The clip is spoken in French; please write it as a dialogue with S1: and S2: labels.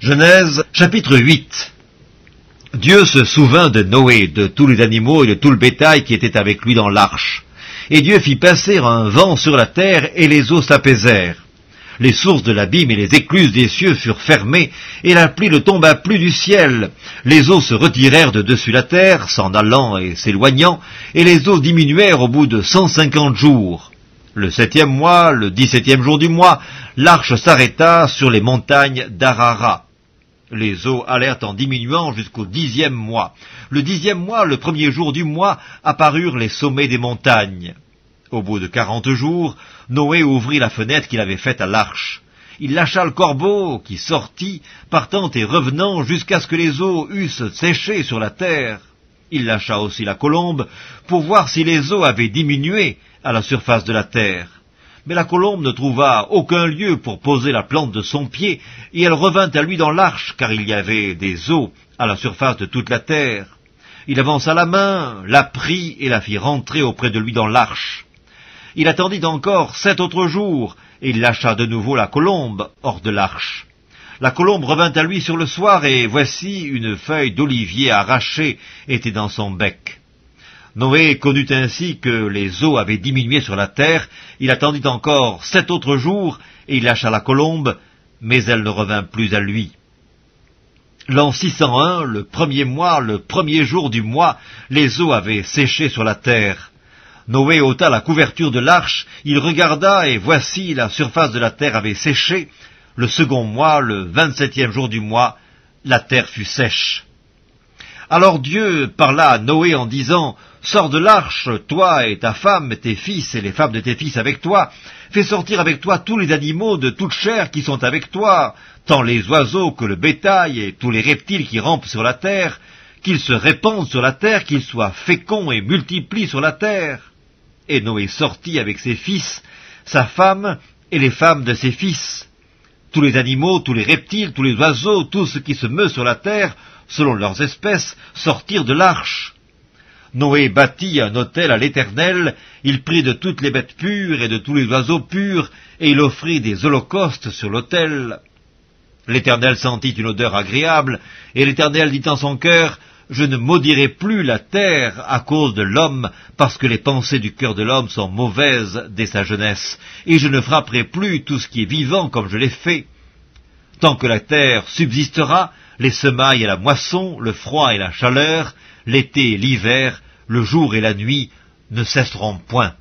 S1: Genèse, chapitre 8. Dieu se souvint de Noé, de tous les animaux et de tout le bétail qui était avec lui dans l'arche. Et Dieu fit passer un vent sur la terre, et les eaux s'apaisèrent. Les sources de l'abîme et les écluses des cieux furent fermées, et la pluie ne tomba plus du ciel. Les eaux se retirèrent de dessus la terre, s'en allant et s'éloignant, et les eaux diminuèrent au bout de 150 jours. Le 7e mois, le 17e jour du mois, l'arche s'arrêta sur les montagnes d'Arara. Les eaux allèrent en diminuant jusqu'au 10e mois. Le 10e mois, le 1er jour du mois, apparurent les sommets des montagnes. Au bout de 40 jours, Noé ouvrit la fenêtre qu'il avait faite à l'arche. Il lâcha le corbeau, qui sortit, partant et revenant, jusqu'à ce que les eaux eussent séché sur la terre. Il lâcha aussi la colombe, pour voir si les eaux avaient diminué à la surface de la terre. Mais la colombe ne trouva aucun lieu pour poser la plante de son pied, et elle revint à lui dans l'arche, car il y avait des eaux à la surface de toute la terre. Il avança la main, la prit et la fit rentrer auprès de lui dans l'arche. Il attendit encore 7 autres jours, et il lâcha de nouveau la colombe hors de l'arche. La colombe revint à lui sur le soir, et voici une feuille d'olivier arrachée était dans son bec. Noé connut ainsi que les eaux avaient diminué sur la terre. Il attendit encore 7 autres jours, et il lâcha la colombe, mais elle ne revint plus à lui. L'an 601, le 1er mois, le 1er jour du mois, les eaux avaient séché sur la terre. Noé ôta la couverture de l'arche, il regarda, et voici la surface de la terre avait séché. Le 2e mois, le 27e jour du mois, la terre fut sèche. Alors Dieu parla à Noé en disant, « Sors de l'arche, toi et ta femme, tes fils et les femmes de tes fils avec toi. Fais sortir avec toi tous les animaux de toute chair qui sont avec toi, tant les oiseaux que le bétail et tous les reptiles qui rampent sur la terre, qu'ils se répandent sur la terre, qu'ils soient féconds et multiplient sur la terre. » Et Noé sortit avec ses fils, sa femme et les femmes de ses fils. Tous les animaux, tous les reptiles, tous les oiseaux, tout ce qui se meut sur la terre, selon leurs espèces, sortirent de l'arche. Noé bâtit un autel à l'Éternel, il prit de toutes les bêtes pures et de tous les oiseaux purs, et il offrit des holocaustes sur l'autel. L'Éternel sentit une odeur agréable, et l'Éternel dit en son cœur, « Je ne maudirai plus la terre à cause de l'homme, parce que les pensées du cœur de l'homme sont mauvaises dès sa jeunesse, et je ne frapperai plus tout ce qui est vivant comme je l'ai fait. Tant que la terre subsistera, les semailles et la moisson, le froid et la chaleur, l'été et l'hiver, le jour et la nuit ne cesseront point. »